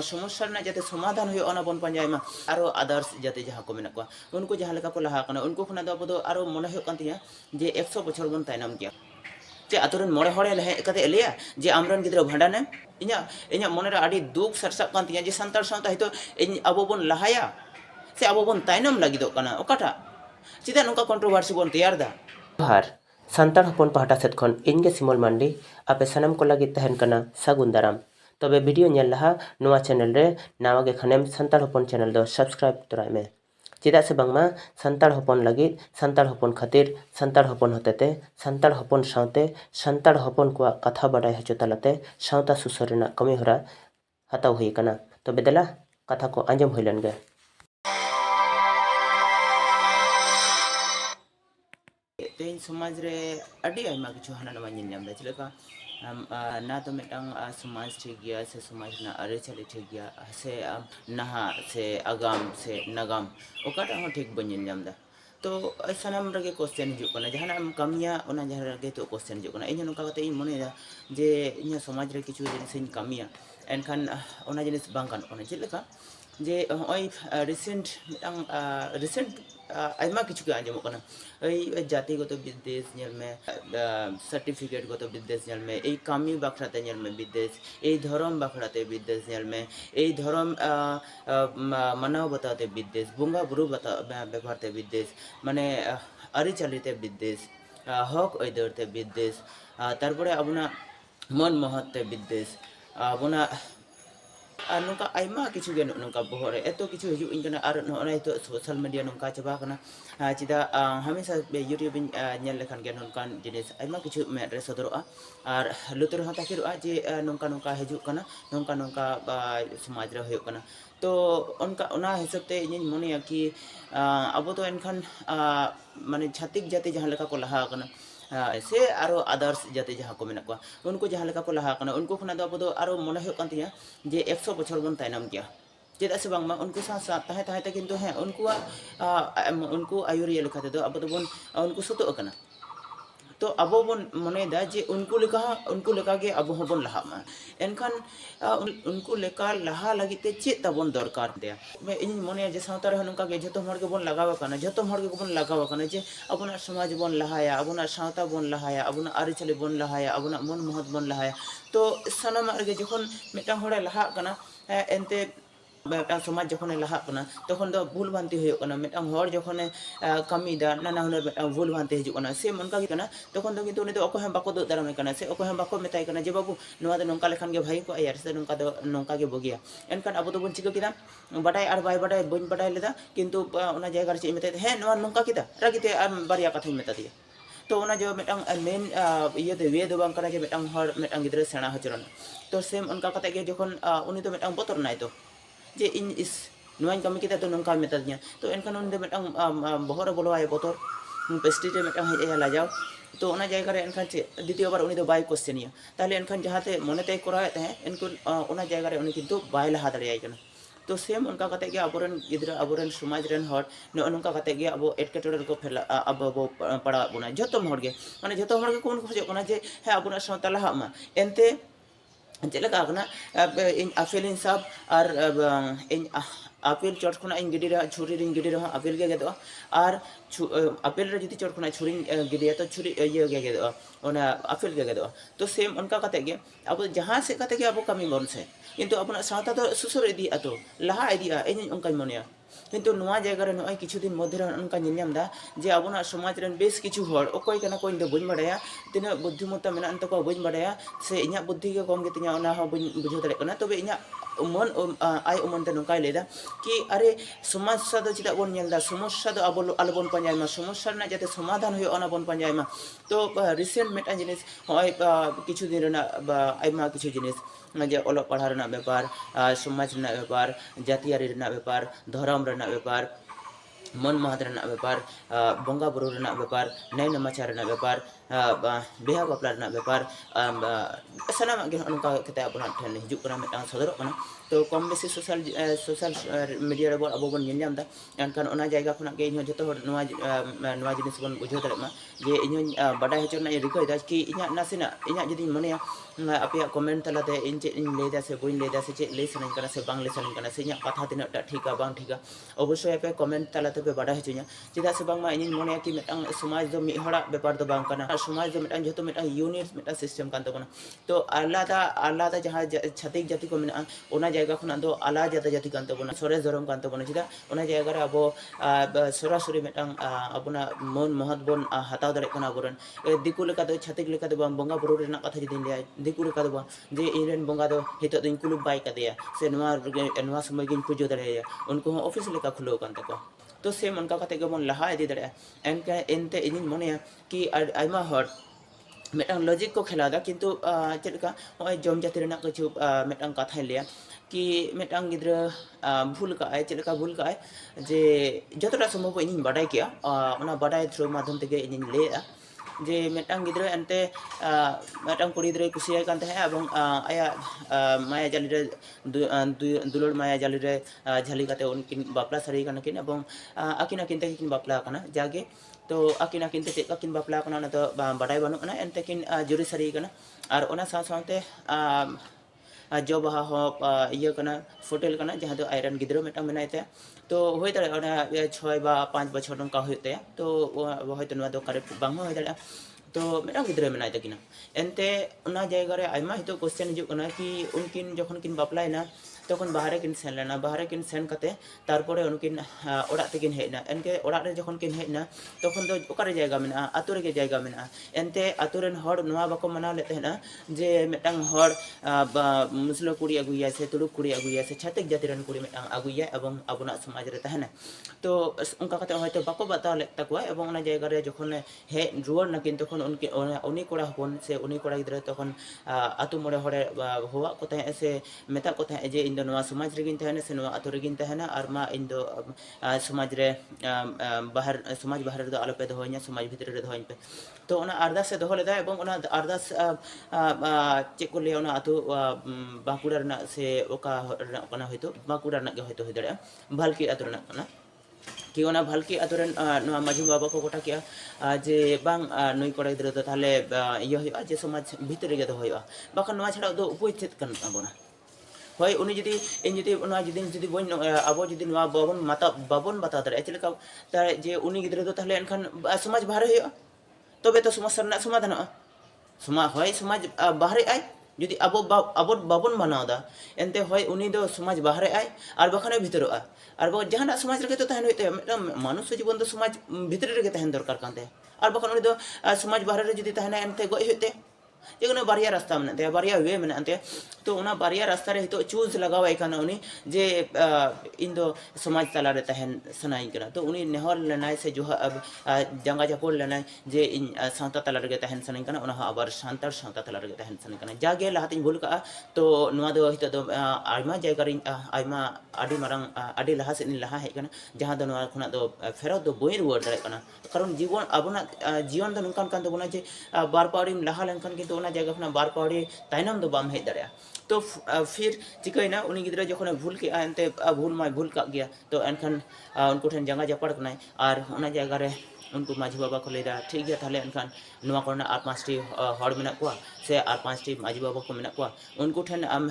समस्या रना जाते समाधान हुई ओना बन पांजाय मा आरो अदर्स जाते जहां को मेना को उनको जहां लेका को लहा कना उनको खना दो अब दो आरो मने हुई कान तिया जे 100 बछर बन तायनम गया चे आतुरन मोड़े हड़े लहे कते लिया जे आमरन गिद्रा भांडाने इnya इnya मने रा आडी दुख सरसा कान तिया जे संतार सावता हितो अबो बन लहाया से अबो बन तायनम लागिदो कना ओकाटा चिदा नोका कंट्रोवर्सी बन तैयार दा जोहार सानतार हपन पाहटा सेद खन इनगे सिमल मांडी आपे सनम को लगी तहन कना सागुन दाराम तबे वीडियो नेल लहा नोआ चैनल रे नावा गे खनेम सानतार हपन चैनल दो सब्सक्राइब तराय में चेदा से बांगमा सानतार हपन लगी सानतार हपन खातिर सानतार हपन होतेते सानतार हपन सावते सानतार हपन को कथा बाडाय हचो तालाते सावता सुसर रेना कमी हरा हताव हुई कना तबे देला कथा को आंजम हुइलन गे तेन समाज रे अडी आयमा किछु हाना नवा नियम दा चिलका ना तो मेटांग समाज ठीक गया से समाज ना अरे चले ठीक गया से नहा से अगाम से नगाम ओकाटा हो ठीक बन नियम दा तो सनाम रगे क्वेश्चन हिजु कना जहाना कमिया ओना जहां रगे तो क्वेश्चन हिजु कना इन नोका कते इन मने जे इन समाज रे किछु जिनिस इन कमिया एनखान ओना जिनिस बांग कान ओना चिलका जे ओई रिसेंट रिसेंट आयमा किछु के आंजम कना ओई जातिगत विदेश नेल में सर्टिफिकेट गत विदेश नेल में एई कामी बाखराते नेल में विदेश एई धर्म बाखराते विदेश नेल में एई धर्म मानव बताते विदेश बुंगा बुरु बता व्यवहारते विदेश माने आरि चालिते विदेश हक ओइदरते विदेश तारपरे अबुना मन महत्ते विदेश अबुना नौका आयमा किछु गे नौका बहरे एतो किछु हिजु इनकना आर नोना तो सोशल मीडिया नौका चबा कना चिदा हमेशा यूट्यूब नेल लेखान गे नौकान जिनिस आयमा किछु मेड रे सदरोआ आर लुतुर हा ताकिरोआ जे नौका नौका हिजु कना नौका नौका समाज रे होयो कना तो उनका उना हिसाब ते इन मनेया कि अब तो एनखान माने छातिक जाति जहां लेका को लहा कना से आरो अदर्स जाते जहां को मेना को उनको जहां लेका को लहा कना उनको खना दो अब दो आरो मने हुई कान तिया जे 100 बछर बन तायनम गया चेदा से बांगमा उनको साथ ताहे ताहे किंतु है उनको आयुरिया लेखाते दो अब तो बन उनको सुतो कना तो अब बन मने दा जे उनको लेका के अब हबन लहा मा एनखान उनको लेका लहा लगिते चे तबन दरकार दे मैं इन मने जे सावता रे नोका के जतो हर के बन लगावा कना जतो हर के बन लगावा कना जे अबना समाज बन लहाया अबना सावता बन लहाया अबना आरिचले बन लहाया अबना मन महत बन लहाया तो सनम रे जखन मेटा हरे लहा कना एनते मेटा समाज जखन लहा कना तखन दो भूल भ्रांति होयो कना मेटा हर जखन कमी दा नाना हुनर मेटा भूल भ्रांति हिजु कना से मनका के कना तखन दो किंतु उनी दो अको हम बाको दो दाराम कना से अको हम बाको मेताय कना जे बाबू नोवा दो नोंका लेखान गे भाई को यार से नोंका दो नोंका गे बगिया एनखान अब तो बन चिका किदा बाडाय आर बाय बाडाय बन बाडाय लेदा किंतु ओना जायगा रे चे मेताय हे नोवा नोंका किदा रागिते बारिया कथा मेता दिया तो ओना जो मेटांग मेन ये दे वे दो बांग कना जे मेटांग हर मेटांग गिद्रा सेना हचरन तो सेम उनका कते गे जखन उनी तो मेटांग बोतर नाय तो जे इन इस नोवाइन कमी किता तो नोंका मेता दिया तो एनखान उन दे मेटांग बहर बोलो आय बोतर पेस्टिज मेटांग हे लाजाव तो ओना जायगा रे एनखान चे द्वितीय बार उनी दो बाय क्वेश्चनिया ताले एनखान जहाते मनेते कराय ते एनको ओना जायगा रे उनी किंतु बाय लहा दाड़ियाय कना तो सेम उनका कते गे अबोरन गिद्रा अबोरन समाज रेन हर नोनका कते गे अब एटकेटोरे को फेला अब पड़ा बुना जतो हर गे माने जतो हर गे कोन खोजो कना जे हे अबोना सावता लहा मा एनते चेलका कना इन आफेल हिसाब और इन आपेल चट खुना इन गिडी रहा छुरी रिंग गिडी रहा आपेल के गेदो और आपेल रे जति चट खुना छुरी गिडिया तो छुरी ये के गेदो ओना आपेल के गेदो तो सेम उनका कते गे अब जहां से कते गे अब कमी बन से किंतु अपना सावता तो सुसुर इदी अतो लहा इदिया इन उनका मनिया किंतु नोआ जायगा रे नोय किछु दिन मध्य उनका नियम दा जे अबना समाज रेन बेस किछु हर ओकय कना कोइन दो बइन बडाया तिना बुद्धिमत्ता मेना अंत को बइन बडाया से इnya बुद्धि के कम गेतिnya ओना हो बइन बुझो दरे कना तबे इnya मन आय उमन ते नोकाय लेदा कि अरे समस्या दो चिदा बन नेलदा समस्या दो अब आलबन पंजाय मा समस्या ना जाते समाधान होय ओना बन पंजाय मा तो रिसेंट मेटा जिनिस होय किछु दिन रेना आयमा किछु जिनिस जे ओलो पढ़ा रेना व्यापार समाज रेना व्यापार जातियारि रेना व्यापार धर्म रेना व्यापार मन महत रेना व्यापार बंगा बुरु रेना व्यापार नय नमाचार रेना व्यापार बेहा बापला रेना व्यापार सनाम गे उनका कते अपना ठेन हिजु कना मेटा सदर कना तो कम बेसी सोशल मीडिया रे अब बन नाम दा एनखान ओना जायगा खुना के इन जतो नवा जिनिस बन बुझाव दाड़ेमा जे इन बाडा हचोना रिकाय दा कि इना नासेना इना जदि मनेया अपे कमेंट तलाते इन चे इन लेदा से बइन लेदा से चे ले सनाइन kana से बांग ले सनाइन kana से इना कथा तिना टा ठीका बांग ठीका अवश्य पे कमेंट तलाते पे बाडा हचोnya चेदा से बांग मा इन मनेया कि मेटांग समाज दो मि हड़ा बेपार दो बांग kana समाज दो मेटांग जतो मेटांग यूनिट मेटा सिस्टम कान तबना तो आलादा जहां छातिक जाति को मेना ओना जायगा खुना दो आलादा जाति कान तबना सरे धर्म कान तबना चेदा ओना जायगा रे अबो सरासरि मेटांग अबना मन महत बन हताव दाड़े kana अबरन दिकु लेका दो छातिक लेका दो बंगा बुरु रेना कथा जदि ले दिकु लेका दो जे इरेन बंगा दो हितो दिन कुलु बाय कादेया से नवा समय गिन पुजो दाड़ेया उनको ऑफिस लेका खुलो कान तको तो से मनका कते गबन लहा इदि दाड़े एनका एनते इन मनेया कि आइमा हर मेटांग लॉजिक को खेला किंतु चेलका होय जम जाति रेना किछु मेटांग कथा लिया कि मेटांग गिद्र भूल का चेलका भूल का जे जतटा संभव इन बाडाय किया ओना बाडाय थ्रू माध्यम तेगे इन लेया जे मेटांग गिद्र एनते मेटांग कुड़ी गिद्र कुसिया कान तहे एवं आया माया जाली रे दुलोड़ माया जाली रे झाली काते उनकिन बापला सारी कान किन एवं आकिन ते किन बापला काना जागे तो आकिन ते चेका किन बापला काना ना तो बाडाय बानु काना एनते किन जुरी सारी काना और ओना साथे जो बहा हो इया कना फोटेल कना जहां दो आयरन गिद्रो मेटांग मेनाय ते तो होय दाड़े ओना 6 बा 5 बछर नका होते तो होयतो नवा दो करेक्ट बांग होय दाड़े तो मेटांग गिद्रो मेनाय तकिना एनते ओना जायगा रे आयमा हितो क्वेश्चन हिजु कना कि उनकिन जखन किन बापलायना तखन बाहरे किन सेन लेना बाहरे किन सेन कते तारपरे उनकिन ओड़ा तेकिन हेना एनके ओड़ा रे जखन किन हेना तखन दो ओकारे जायगा मेना आतु रे जायगा मेना एनते आतु रेन हड़ नवा बाको मनाव ले तेना जे मेटांग हड़ मुस्लिम कुड़ी अगुया से तुलुक कुड़ी अगुया से छातिक जाति रेन कुड़ी मेटांग अगुया एवं अबुना समाज रे तहना तो उनका कते होयतो बाको बताव ले तकवा एवं ओना जायगा रे जखन हे रुवर नकिन तखन उनके उनी कोड़ा हपन से उनी कोड़ा गिद्रा तखन आतु मोड़े हड़े होवा को तहे से मेता को तहे जे इन दो नवा समाज रेगिन तहना से नवा आतु रेगिन तहना और मा इन दो समाज रे बाहर समाज बाहर दो आलोपे दोहइया समाज भीतर रे दोहइन पे तो ओना अरदास से दोह लेदा एवं ओना अरदास चेक को ले ओना आतु बांकुड़ा रना से ओका रना कना होयतो बांकुड़ा रना गे होयतो होय दाड़े भालकी आतु रना कना कि ओना भालकी आतुरेन नवा माजी बाबा को गोटा किया जे बांग नई कोड़ा गिद्रा दो ताहले इया होयआ जे समाज भीतर रे दो होयआ बाखन नवा छाड़ा दो उपाय चेत कन ताबोना होय उनी जदि इन जदि ओना जदि बन आबो जदि नवा बाबन बता दाड़े चेलका तारे जे उनी गिद्रा दो ताहले एनखान समाज बाहर होयआ तबे तो समस्या रना समाधान होय समाज बाहर आय जुदी अब बाबन बनावदा एनते होय उनी दो समाज बाहर आय और बखाने भीतरआ और जहां समाज रे तो तहन होते मनुष्य जीवन दो समाज भीतर रे तहन दरकार कानते और बखान उनी दो समाज बाहर रे जुदी तहना एनते गय होते जेकोनो बारिया रास्ता मेनाते बारिया वे मेनाते तो ओना बारिया रास्ता रे हितो चूज लगावाय काना उनी जे इन दो समाज तला रे तहन सनाई करा तो उनी नेहर लेनाय से जो जंगा जपोड़ लेनाय जे इन सावता तला रे तहन सनाई कना ओना आबार सांतार सावता तला रे तहन सनाई कना जागे लाहातिन भूल का तो नवा दो हितो दो आयमा जायगा रे आयमा आडी मारंग आडी लाहा से लाहा हे कना जहां दो नवा खुना दो फेरो दो बोई रुवार दाड़े कना कारण जीवन आबना जीवन दो नंकान कान दो जे बार पावड़ी लाहा लेनखान किन्तु ओना जायगा खुना बार पावड़ी तायनम दो बाम हेज दाड़े तो फिर चिकना उनी गिद्रा जखन भूल के एनते भूल माय भूल का गया तो एनखान उनको ठन जंगा जपड़ कनाय और ओना जायगा रे उनको माझी बाबा को लेदा ठीक गया ताहले एनखान नवा करना आर पांचटी हड़ मेना कोआ से आर पांचटी माझी बाबा को मेना कोआ उनको ठन आम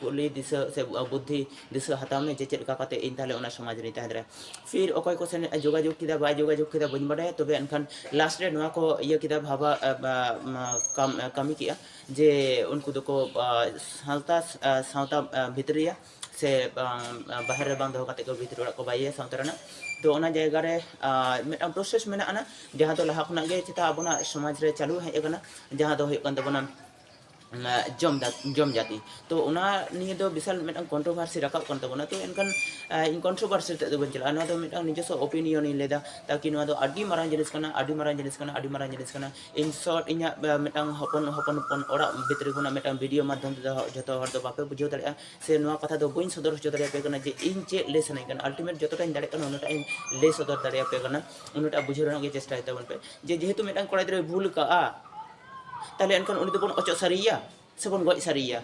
कुली दिशा से बुद्धि दिशा हताव में जे चेलका काते इन ताहले ओना समाज रे ताहदरे फिर ओकय को से जोगाजोग किदा बाय जोगाजोग किदा बन बाडे तबे एनखान लास्ट रे नवा को इया किदा भाबा कमी किया जे उनको दो को सावता भितरिया से बाहर बांग दो काते को भीतर ओड़ा को बाइया सावतारना तो ओना जायगा रे मेटा प्रोसेस मेना ना जहां तो लहा खुना गे चिता अबना समाज रे चालू है एगना जहां दो होय कान तबना जम जाति तो ओना निये दो विशाल मेटा कंट्रोवर्सी रकाब कान तबना तो एनकान इन कंट्रोवर्सी ते बन चला ना तो मेटा निजस्व ओपिनियन इन लेदा ताकि नवा दो आडी मारां जिनिस kana इन शॉर्ट इnya मेटा हपन ओड़ा भितर खुना मेटा वीडियो माध्यम ते जतो हर दो बापे बुझो दाड़े से नवा कथा दो बइन सदर हो दाड़े पे kana जे इन चे ले सनाय kana अल्टीमेट जतोटा इन दाड़े kana उनटा इन ले सदर दाड़े पे kana उनटा बुझो रना के चेष्टा ताबन पे जे जेहेतु मेटा कोड़ा गिद्रा भूल का ताहले एनखान उनी दो बन अचो सारिया से बन गय सारिया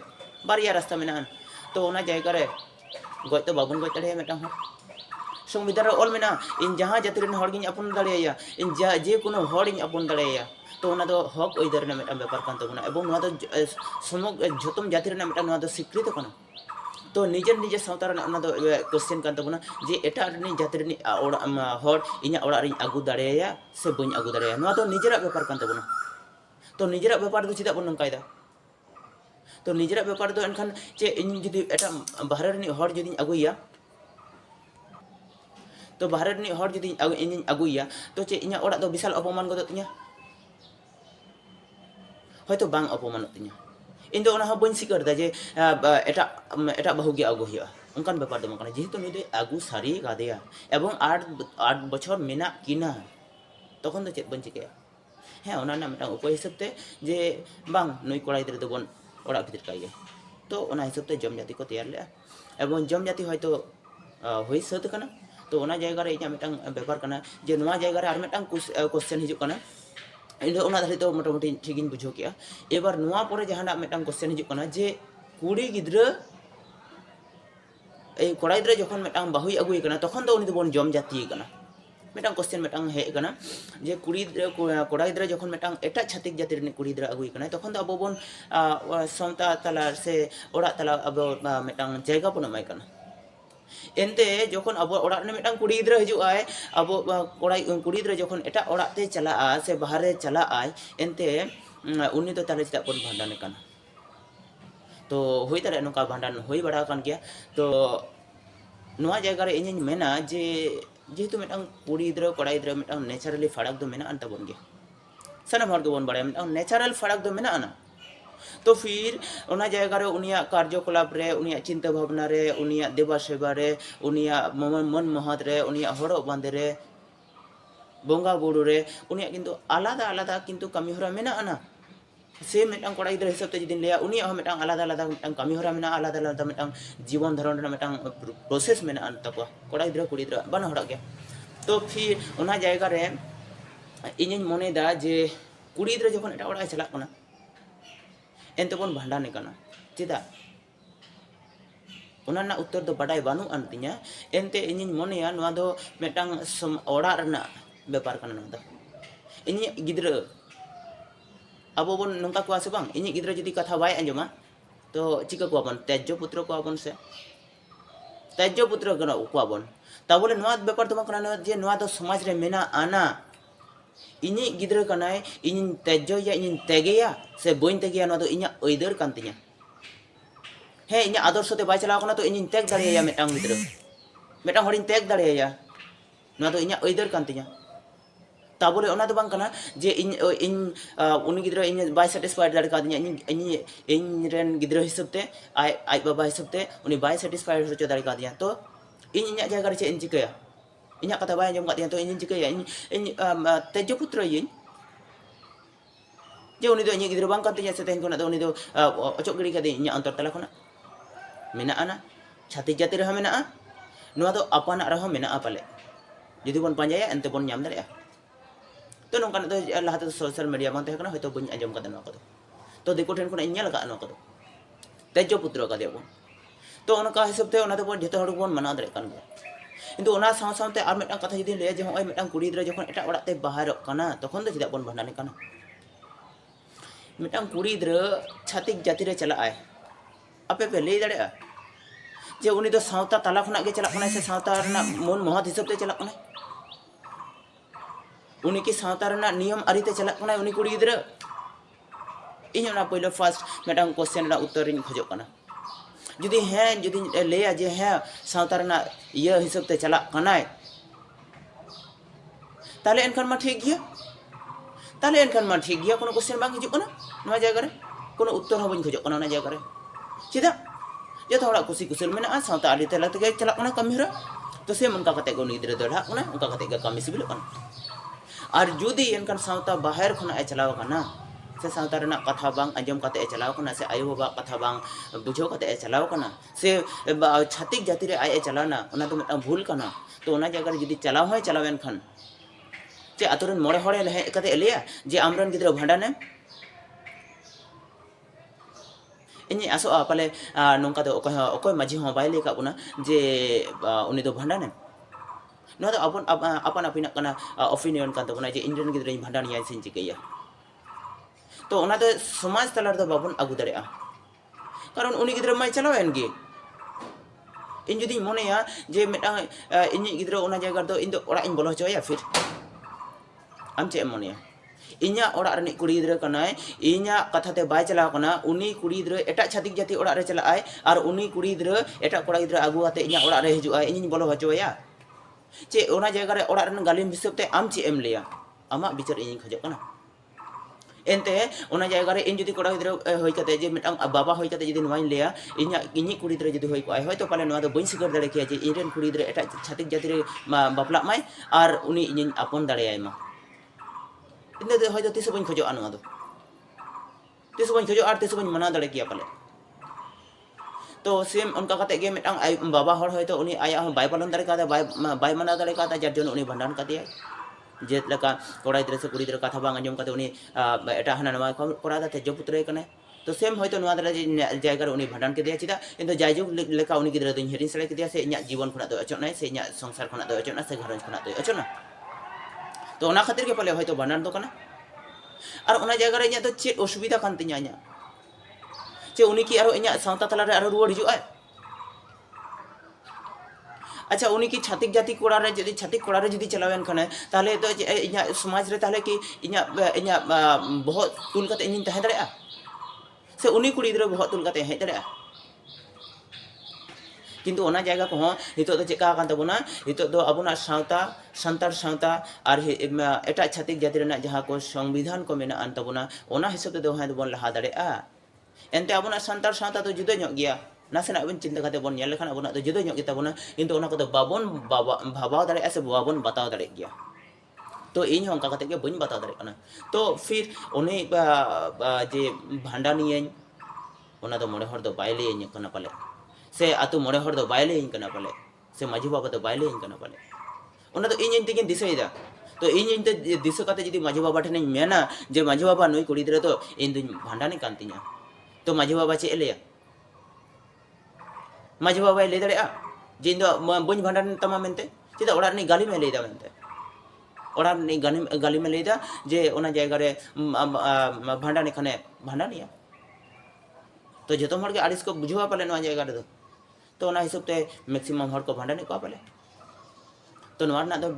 बारिया रास्ता मेना तो ओना जायगा रे गज तो बाबन गज दाड़ेया मिदटां हर संविधान रे ऑल मेना इन जहां जाति रेन हर गिन अपन दाड़ेया इन जे कोनो हर इन अपन दाड़ेया तो ओना दो हक ओइदार रेना मिदटां बेपार कान ताबोना एबं नोआ दो झोतम जाति रेना मिदटां नोआ दो स्वीकृत काना तो निजे निजे सावता रेना ओना दो क्वेश्चन कान ताबोना जे एटा रेनी जाति रेनी हर इन्या ओड़ा रिन आगु दाड़ेया से बइन आगु दाड़ेया नोआ दो निजेरा बेपार कान ताबोना तो निजेरा बेपार दो चिदा बन नंकायदा तो निजेरा बेपार दो एनखान चे इन जुदी एटा बाहरे रेनी हर जुदी आगुया तो बाहरे रेनी हर जुदी इन आगुया तो चे इन्या ओड़ा दो विशाल अपमान गदो तिnya হয়তো বাং অপমানত তিnya इन दो ओना बन सिकार दा जे एटा एटा बहु गे आगु हुआ उनकान बेपार दो मकाना जेहेतु नुई दो आगु सारी गादेया एवं 8 बछर मेना किना तखन दो चेत बन चिकाया हाँ ओना ना मिदटां उपाय हिसाब ते जे बांग नुई कोड़ा गिद्रा दो बन ओड़ा भितर काये तो ओना हिसाब ते जम जाति को तैयार लेआ एवं जम जाति हयतो हुई सत काना तो ओना जायगा रे इन्या मिदटां बेपार काना जे नोआ जायगा रे आर मिदटां क्वेश्चन हिजुग काना इन ओना धारी तो मोटामुटी ठीक इन बुझो किया एबार नोआ परे जहाना मिदटां क्वेश्चन हिजुग काना जे कुड़ी गिद्रा ए कोड़ा गिद्रा जखन मिदटां बाहुई आगुई काना तखन दो उनी दो बन जम जाति काना मिदटां क्वेश्चन मिदटां हेज काना जे कुड़ी कोड़ा गिद्रा जखन मिदटां एटा छातिक जाति रेन कुड़ी गिद्रा आगुई काना तखन दो अबो बन समता तला से ओड़ा तला अबो मिदटां जायगा बन एमाय काना एनते जखन अब ओड़ा रे मिदटां कुड़ी गिद्रा हिजुग आय अब कोड़ा कुड़ी गिद्रा जखन एटा ओड़ा ते चलाआ से बाहरे चलाआ एनते उनी तो ताले चिदा बन भांडान काना तो हुई दाड़े नोका भांडान हुई बड़ा कान गया तो नोआ जायगा रे इᱧ मेना जे जेहेतु मिदटां कुड़ी गिद्रा कोड़ा गिद्रा मिदटां नेचारली फाड़ाक दो मेना ताबोन गया सानाम हर गेबोन बाड़ाया मिदटां नेचारल फाड़ाक दो मेना ना तो फिर ओना जायगा रे उनिया कार्यकलाप रे उनिया चिंता भावना रे उनिया देवा सेवा रे उनिया मन महत रे उनिया हड़ो बांधे रे बोंगा बुरु रे उनिया किन्तु आलादा आलादा किन्तु कमी हरा मेना ना से मिदटां कोड़ा गिद्रा हिसाब ते जुदी लेया उनिया हो मिदटां आलादा आलादा मिदटां कमी हरा मेना आलादा आलादा मिदटां जीवन धारण रे मिदटां प्रोसेस मेना ताको कोड़ा गिद्रा कुड़ी गिद्रा बाना हड़ा गया तो फिर ओना जायगा रे इᱧ मने दा जे कुड़ी गिद्रा जखन एटा ओड़ा चला कना एनते बन भांडाने काना चेदा ओना ना उत्तर दो बाडाय बानु आन तिnya एनते इᱧ मनेया नोआ दो मिदटां ओड़ा रना बेपार काना नोआ दो इᱧ गिद्रा अब बन नंका को आसे बांग इᱧ गिद्रा जदि कथा बाय आंजमा तो चिका को बन तेज्य पुत्र को बन से तेज्य पुत्र कना को बन ताबले नोआ बेपार तो काना जे नोआ दो समाज रे मेना आना इᱧ गिद्रा कनाय इᱧ तेज्यया इᱧ तेगेया से बइन तेगेया नोआ दो इᱧा ओइदार कान तिnya हे इᱧा आदर्श ते बाय चलाव कना तो इᱧ तेग दाड़ेया मिदटां गिद्रा मिदटां हरिन तेग दाड़ेया नोआ दो इᱧा ओइदार कान तिnya ताबले ओना दो बांग काना जे इन उनी गिद्रा इन बाय सैटिस्फाइड दाड़े कादिnya इन रेन गिद्रा हिसाब ते आई बाबा हिसाब ते उनी बाय सैटिस्फाइड होचो दाड़े कादिnya तो इᱧा जायगा रे चे इन चिकाया इᱧा कथा बाय आंजम कादिnya तो इन चिकाया इन तेज्य पुत्र इन जे उनी दो इᱧ गिद्रा बांग कान तिnya से तेहन कोना दो उनी दो अचोक गिड़ी कादिnya इᱧा अंतर तला खोना मेना आना छातिक जाति रे मेना नोआ दो अपाना रे मेना पाले जुदी बन पांजाया एनते बन नाम दाड़ेया तो नोंकान तो लाहाते सोशल मीडिया बांग तहें हयतो बन आंजम कादा नोआ कोदो तो दिको ठेन खोना इᱧ नेल का नोआ कोदो तेज्य पुत्र कादिया बन तो ओनका हिसाब ते ओना दो बन जतो हड़ बन माना दाड़े कान गया किन्तु ओना साव सावते आर मिदटां कथा जुदी लेया जे होय मिदटां कुड़ी गिद्रा जखन एटा ओड़ा ते बाहरक काना तखन दो चिदा बन भांडाने काना मिदटां कुड़ी गिद्रा छातिक जाति रे चला आय आपे पे लई दाड़ेया जे उनी दो सावता ताला खना गे चला कना से सावता रना मन महत हिसाब ते चला कना उनी की सावता रना नियम आरी ते चला कना उनी कुड़ी गिद्रा इᱧ ओना पहले फर्स्ट मिदटां क्वेश्चन रा उत्तर इन खोजो कना जुदी हैं जुदी लेया जे हैं सावता रना इया हिसाब ते चला कनाय ताले एनखान मा ठीक गया ताले एनखान मा ठीक गया कोनो क्वेश्चन बांग हिजुग कना नोआ जायगा रे कोनो उत्तर हो बन खोजो कना ओना जायगा रे चेदा जतो हड़ा खुशी कुशल मेना सावता आरी ते लागते चला कना कमी हरा तो से मनका कते को निद्रा दड़ा कना उनका कते का कमी सिबिल कना और जुदी एनखान सावता बाहर खना ए चलाव कना से सावता रना कथा बांग आंजम कते ए चलाव कना से आयो बाबा कथा बांग बुझो कते ए चलाव कना से छातिक जाति रे आए चलाना ओना तो मिदटां भूल कना तो ओना जायगा रे जुदी चलाव होय चलावेन खान जे आतुरन मोड़े हड़े हे कते लेया जे आमरन गिद्रा भांडाने ᱤᱧ ᱟᱥᱚᱜᱼᱟ ᱯᱟᱞᱮ ᱱᱚᱝᱠᱟ ᱫᱚ ᱚᱠᱚᱭ ᱢᱟᱹᱡᱷᱤ ᱦᱚᱸ ᱵᱟᱭ ᱞᱟᱹᱭ ᱠᱟᱜ ᱵᱚᱱᱟ ᱡᱮ ᱩᱱᱤ ᱫᱚ ᱵᱷᱟᱸᱰᱟᱱᱮᱢ ᱱᱚᱣᱟ ᱫᱚ ᱟᱯᱟᱱ ᱟᱹᱯᱤᱱᱟᱜ ᱠᱟᱱᱟ ᱚᱯᱤᱱᱤᱭᱚᱱ ᱠᱟᱱ ᱛᱟᱵᱚᱱᱟ ᱡᱮ ᱤᱧᱨᱮᱱ ᱜᱤᱫᱽᱨᱟᱹᱧ ᱵᱷᱟᱸᱰᱟᱱᱮᱭᱟ ᱥᱮᱧ ᱪᱤᱠᱟᱹᱭᱟ ᱛᱚ ᱚᱱᱟ ᱫᱚ ᱥᱚᱢᱟᱡᱽ ᱛᱟᱞᱟ ᱨᱮᱫᱚ ᱵᱟᱵᱚᱱ ᱟᱹᱜᱩ ᱫᱟᱲᱮᱭᱟᱜᱼᱟ karon uni gidra mai chalawen gi in judi moneya je metang inyi gidra ona jaga do indo ora in bolo hochoya fir am che moneya inya ora rani kuri gidra kanai inya katha te bai chala kana uni kuri gidra eta chhatik jati ora re chala ai ar uni kuri gidra eta kora gidra agu ate inya ora re hiju ai inyi bolo hochoya che ona jaga re ora ren galim bisop te am che em leya ama bicar inyi khojok kana ente ona jaga re in judi kora gidra hoi kate je metang baba hoi kate judi noain leya inyi kuri gidra judi hoi ko ai hoyto pale noa do bain sikar dare kiya je iren kuri gidra eta chhatik jati re bapla mai ar uni inyi apon dare ai ma inde de hoyto tisu bain khojo anu ado tisu bain khojo ar tisu bain mana dare kiya pale to sim onka kate ge metang ai baba hor hoyto uni aya bai palon dare kada bai mana dare kada jar jon uni bhandan kate jet leka kora gidra se kuri gidra katha bang anjom kate uni eta hana nama kora da te jo putre kane to sem hoyto noa dara jayga uni bhandan ke dia chida into jayjog leka uni gidra do herin sele ke dia se inya jibon khona do achona se inya sangsar khona do achona se gharon khona do achona to ona khatir ke pale hoyto bhandan do kana ar ona jayga re inya do chet osubida kan tinya nya che uni ki aro inya sawta tala re aro ruwar hiju ai अच्छा उनी की छातिक जाति कोड़ा रे जदी छातिक कोड़ा रे जदी चलावेन खने ताले तो इnya समाज रे ताले की इnya बहुत तुल कते इन तहे दरेआ से उनी कुड़ी गidra बहुत तुल कते हे दरेआ किंतु ओना जायगा को हितो दो चेका कान तबोना हितो दो अबोना सावता संतार सावता आर एटा छातिक जाति रेना जहां को संविधान को मेना अन तबोना ओना हिसाब दो हां बोन लहा दरेआ एंते अबोना संतार सावता तो जुदा ᱧᱚᱜ ᱜᱮᱭᱟ नासेना बन चिंता करते बन लेखन अब तो जुदा ᱧᱚᱜ ᱜᱮᱛᱟ ᱵᱚᱱᱟ किंतु ओना को बाबन भाबाव दाड़े से बाबन बताव दाड़े गया तो इन होंका कते के बन बताव दाड़े कना तो फिर उनी जे भांडानियन ओना तो मोड़े हर दो बाय लेयन कना पाले से आतु मोड़े हर दो बाय लेयन कना पाले से माझी बाबा तो बाय लेयन कना पाले ओना तो इन तिगिन दिसैदा तो इन ते दिस कते जदी माझी बाबा ठने मेना जे माझी बाबा नई कुड़ी दरे तो इन दुन भांडानी कांतिया तो माझी बाबा चे लेया माझी बाबा ले दाड़ेआ जे इन दो बन भांडान तमा मेनते चेदा ओड़ा नि गाली में लेदा मेनते ओड़ा नि गाली में लेदा जे ओना जायगा रे भांडान एखाने भांडानिया तो जतो हर के आड़िस को बुझवा पाले नवा जायगा रे तो ओना हिसाब ते मैक्सिमम हर को भांडाने को पाले तो नवा ना दो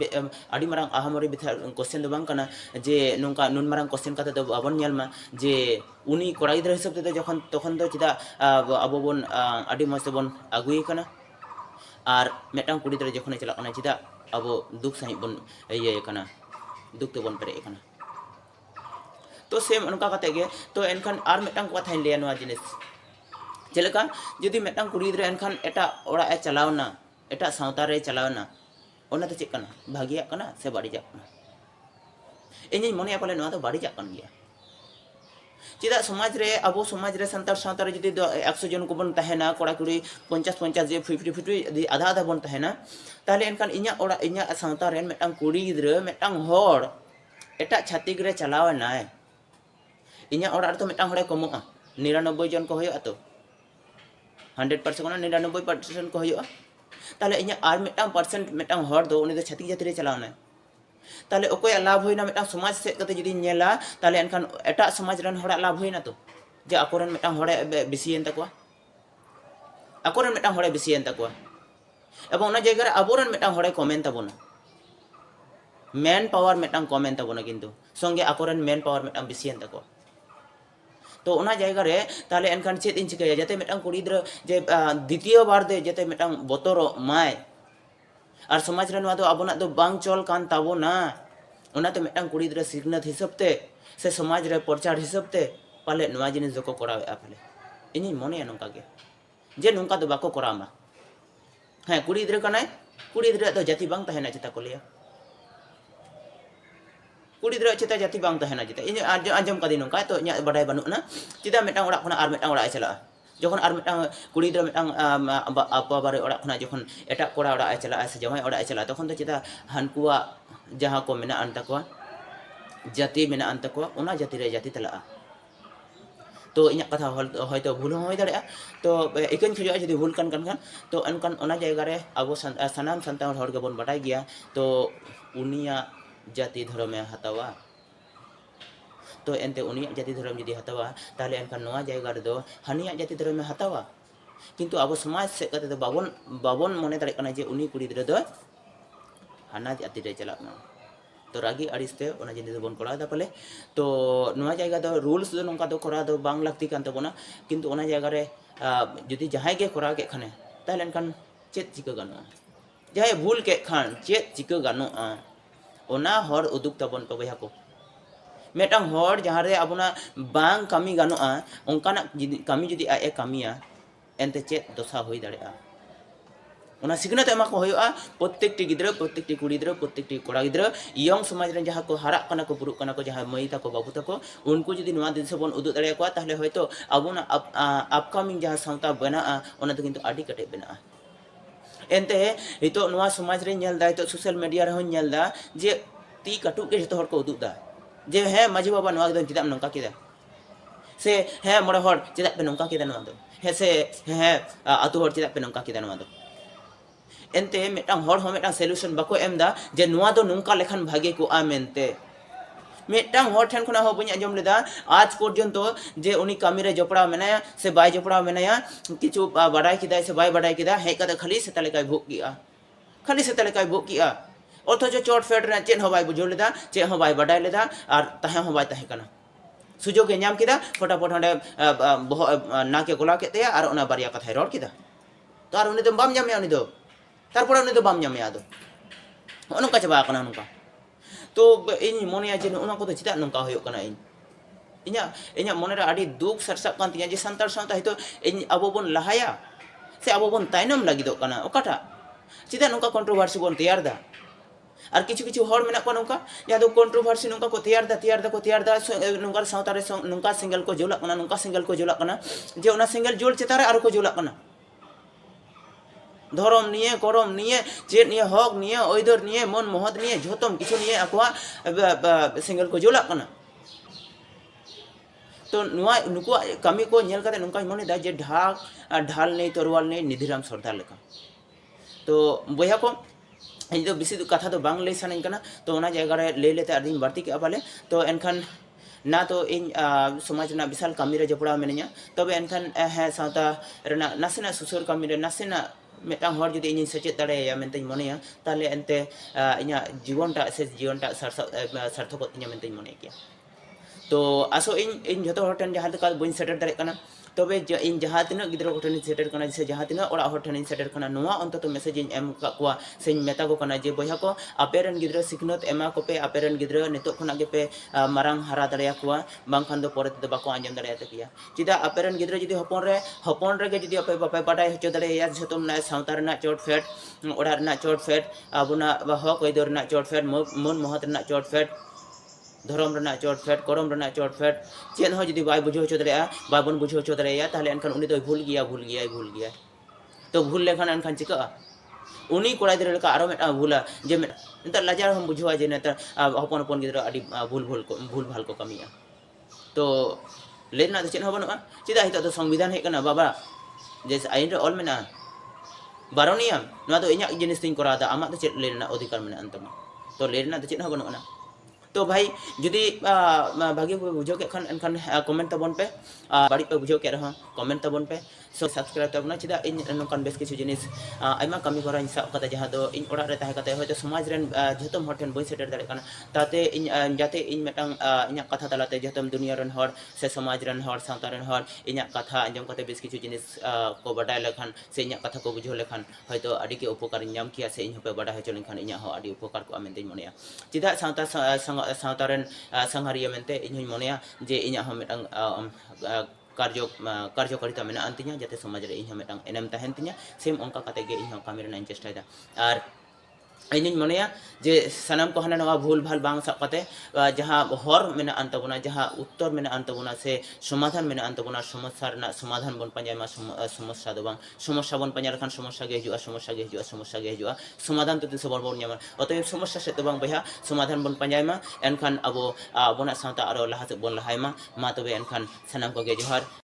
आड़ी मारंग आहामरी बिथा क्वेश्चन दो बांग कना जे नोंका नुन मारंग क्वेश्चन काते दो आबन ᱧᱮᱞ मा जे उनी कोड़ा गिद्रा हिसाब ते जखन तखन दो चिदा आबो बोन आड़ी मस्त बोन आगुई कना आर मेटांग कुड़ी दरे जखन चला कना चिदा आबो दुख सही बोन ये कना दुख ते बोन पेरे कना तो सेम उनका काते गे तो एनखान आर मेटांग कथा लेया नवा जिनिस जेलेका जदी मेटांग कुड़ी दरे एनखान एटा ओड़ा ए चलावना एटा सावता रे चलावना ओना तो चेक कना भागिया कना से बाड़ीजा कना इᱧ मनेया पाले नवा तो बाड़ीजा कन गया चिदा समाज रे अबो समाज रे संतार सावता रे जदी 100 जन को बन तहेना कोड़ा कुड़ी 50 जे 50 आधा आधा बन तहेना ताले एनकान इnya ओड़ा इnya सावता रेन मेटांग कुड़ी गिद्रा मेटांग होड़ एटा छातिक रे चलावनाय इnya ओड़ा रे तो मेटांग होड़े कमोआ 99 जन को होयो तो 100% कोना 99% को होयो ताले इnya आर मेटांग परसेंट मेटांग होड़ दो उनी दो छातिक जाति रे चलावनाय ताले ओकोय लाभ होइना मेटांग समाज से कते जदी नेला ताले एनखान एटा समाज रन होड़ा लाभ होइना तो जे आकोरन मेटांग होड़े बिसियन तकवा आकोरन मेटांग होड़े बिसियन तकवा एबं ओना जायगा रे आबोरन मेटांग होड़े कमेंट ताबोना मैन पावर मेटांग कमेंट ताबोना किंतु संगे आकोरन मैन पावर मेटांग बिसियन तकवा तो ओना जायगा रे ताले एनखान चेत इन चिकाया जाते मेटांग कुड़ी गिद्रा जे द्वितीय बार दे जाते मेटांग बोतरो माय और समाज रे नवा दो आबोना दो बांग चल कान ताबोना ओना तो मेटांग कुड़ी गिद्रा सिखनत हिसाबते से समाज रे प्रचार हिसाबते पाले नवा जिनिस जको करावे पाले इनी मने नोंका गे जे नोंका दो बाको करामा हां कुड़ी गिद्रा कनाय कुड़ी गिद्रा तो जाति बांग तहेना चिता को लिया कुड़ी गिद्रा चिता जाति बांग तहेना चिता इनी आंजम कदी नोंका तो इnya बाडाय बानुना चिता मेटांग ओड़ा खना आर मेटांग ओड़ा चला जखन आर मेटांग कुड़ी गिद्रा मेटांग आपा बारे ओड़ा खना जखन एटा कोड़ा ओड़ा चला से जमाई ओड़ा चला तखन तो चिता हानकुआ जहां को मेना अन तकवा जाति मेना अन तकवा ओना जाति रे जाति तला तो इन कथा हयतो भूल होय दाड़ेया तो इकन खोजा जुदी भूल खान तो एनकान ओना जायगा रे अब सानाम सान्ताड़ हर गेबोन बाडाय गया तो उनिया जाति धर्मे हतावा तो एनते उनिया जाति धर्म जुदी हतावा ताहले एनकान नोआ जायगा रे दो हानिया जाति धर्मे हतावा किन्तु अब समाज से कते दो बाबोन मने दाड़े कना जे उनी कुड़ी गिद्रा दो हाना जाति रे चलाना तो रागी अड़िसते ओना जिनिस बोन कोड़ा दा पले तो नोआ जायगा दो रूल्स दो नोंका दो कोड़ा दो बांग लागती कान तबोना किन्तु ओना जायगा रे जुदी जहाय गे कोड़ा के खाने ताहले एनकान चेत चिका गानो जहाय भूल के खान चेत चिका गानो ओना हर उदुक तबोन पे बया को मेटांग हर जहां रे अबोना बांग कमी गानो ओंकाना कमी जुदी आए कमिया एनते चेत दशा होई दाड़ेया ओना सिखनत एमा को होयोआ प्रत्येकटी गिद्रा प्रत्येकटी कुड़ी गिद्रा प्रत्येकटी कोड़ा गिद्रा यंग समाज रे जहां को हारा कना को पुरुक कना को जहां मई ताको बाबू ताको उनको जुदी नोआ दिन से बोन उदुक दाड़े को ताहले होयतो अबोना अपकमिंग जहां सावता बना ओना तो किंतु आडी कटे बना एनते हितो नोआ समाज रे नेल दा हितो सोशल मीडिया रे होन नेल दा जे ती काटु के जतो हर को उदुक दा जे हे माझी बाबा नोआ दन चिदाम नंका केदा से हे मोड़े हर चिदा पे नंका केदा नोआ दो हे से हे आतु हर चिदा पे नंका केदा नोआ दो एनते मेटांग हर हो मेटांग सॉल्यूशन बाको एमदा जे नोआ दो नंका लेखान भागे को आ मेनते मेटांग हर ठन खना हो बनि आंजम लेदा आज पर्यंत जे उनी कामी रे जपड़ा मेनाया से बाय जपड़ा मेनाया किछु बाडाय किदा से बाय बाडाय किदा हे कदा खाली से तले काय भोग किया खाली से तले काय भोग किया अथच चोट फेट रे चेन हो बाय बुझो लेदा चे हो बाय बाडाय लेदा और ताहे हो बाय ताहे कना सुजोग ए नाम किदा फटाफट हंडे नाके गोला केतेया और ओना बारिया कथाय रोड किदा तो और उनी तो बाम जामे उनी दो तारपर उनी तो बाम जामे आदो ओनका चबा कना नका तो इन मोने जे ओना को तो चिता नंका होयो कना इኛ मोने रे आडी दुख सरसा कान तिया जे संतार सावता हितो इन अबो बोन लहाया से अबो बोन ताइनम लागिदो कना ओकाटा चिता नंका कंट्रोवर्सी बोन तैयार दा और किछु किछु हर मेना को नंका या दो कंट्रोवर्सी नंका को तैयार दा नंका सावता रे नंका सिंगल को जोला कना नंका सिंगल को जोला कना जे ओना सिंगल जोल चेतारे आरो को जोला कना धर्म निये करम निये चेत निये हक निये ओइदर निये मन महत निये झोतम किछु निये अकवा सिंगल को जोला कना तो नुआ नुको कमी को नेल काते नंका मने दा जे ढाल नहीं तोरवाल नहीं निधिराम सरदार लेका तो बया को इन तो बेसी कथा तो बांग लई सानाኝ कना तो ओना जायगा रे ले लेते आदिन बारती के अबाले तो एनखान ना तो इन समाज ना विशाल कमी रे जपड़ा मेनया तबे एनखान हे सावता रेना नासेना सुसुर कमी रे नासेना मेटांग हर जुदी इन सेचेत दाड़ेया मेनते मनेया ताले एनते इया जीवनटा से जीवनटा सार्थक इया मेनते मने किया तो आसो इन जतो हटन जहां तक बइन सेटर दाड़े कना तबे इन जहां तिना गिद्रा को ठन सेटर कना से जहां तिना ओड़ा हर ठन सेटर कना नोआ अंत तो मैसेज इन एम का कुआ से मेता को कना जे बया को आपेरन गिद्रा सिखनत एमा को पे आपेरन गिद्रा नितो खना गे पे मारांग हरा दाड़ेया कुआ बांखान दो परे तो बाको आंजम दाड़ेया तकिया चिदा आपेरन गिद्रा जुदी हपन रे गे जुदी अपे बापे बाडाय हचो दाड़ेया झतम ना सावतार ना चोट फेट ओड़ा ना चोट फेट आबुना हक ओइदर ना चोट फेट मन महत ना चोट फेट धर्म रना चोट फेट करम रना चोट फेट चेन हो जुदी बाय बुझो हचो दाड़ेया बाबन बुझो हचो दाड़ेया ताहले एनखान उनी दो भूल गया तो भूल लेखान एनखान चिका उनी कोड़ा गिद्रा लेका आरो मेटा भूला जे नेता लाजार हम बुझवा जे नेता हपन हपन गिद्रा आडी भूल भाल को कमिया तो लेना तो चेन हो बनुआ चिदा हितो तो संविधान हे कना बाबा जे आइन रे ऑल मेना बारोनियम नोआ तो इᱧᱟᱜ जिनिस तिन कोरा दा आमा तो चेत लेना अधिकार मेना अंतमा तो लेना तो चेत हो बनुआ तो भाई जुदी भागी को बुझो के खान एनखान कमेंट तबन पे बाड़ी पे बुझो के रहा कमेंट तबन पे सो सब्सक्राइब तबना चिदा इन नोकान बेस किछु जिनिस आइमा कमी करा इन साब कता जहां दो इन ओड़ा रे ताहे कते होय तो समाज रेन जतम हर ठेन बई सेटर दाड़े काना ताते इन जाते इन मेटांग इᱧᱟᱜ कथा तलाते जतम दुनिया रेन हर से समाज रेन हर सावता रेन हर इᱧाᱜ कथा अंजम कते बेस किछु जिनिस को बाडाय लेखान से इᱧाᱜ कथा को बुझो लेखान होयतो आडी के उपकार नाम किया से इन होपे बाडाय हचो लेखान इᱧाᱜ हो आडी उपकार को आमेन दिन मनेया चिदा सावता रेन संहारिया मेनते इन मनेया जे इᱧाᱜ हो मेटांग कार्यकारिता मेना अंतिnya जाते समाज रे इन मेटांग एनम तहन तिnya सेम onka kate ge इन कामी रे नाइन चेष्टा और इन मनेया जे सनम को हाना नवा भूल भाल बांग सब कते जहाँ हर मेना अंतबुना जहाँ उत्तर मेना अंतबुना से समाधान मेना अंतबुना समस्या ना समाधान बन पंजामा समस्या दो बांग समस्या बन पंजा रखान समस्या गे हिजुआ समाधान तो सबन बन ᱧᱟᱢᱟ अतएव समस्या से तो बांग बया समाधान बन पंजामा एनखान अबो अबोना सावता आरो लाहा से बन लहायमा मा तबे एनखान सनम को गे जोहार।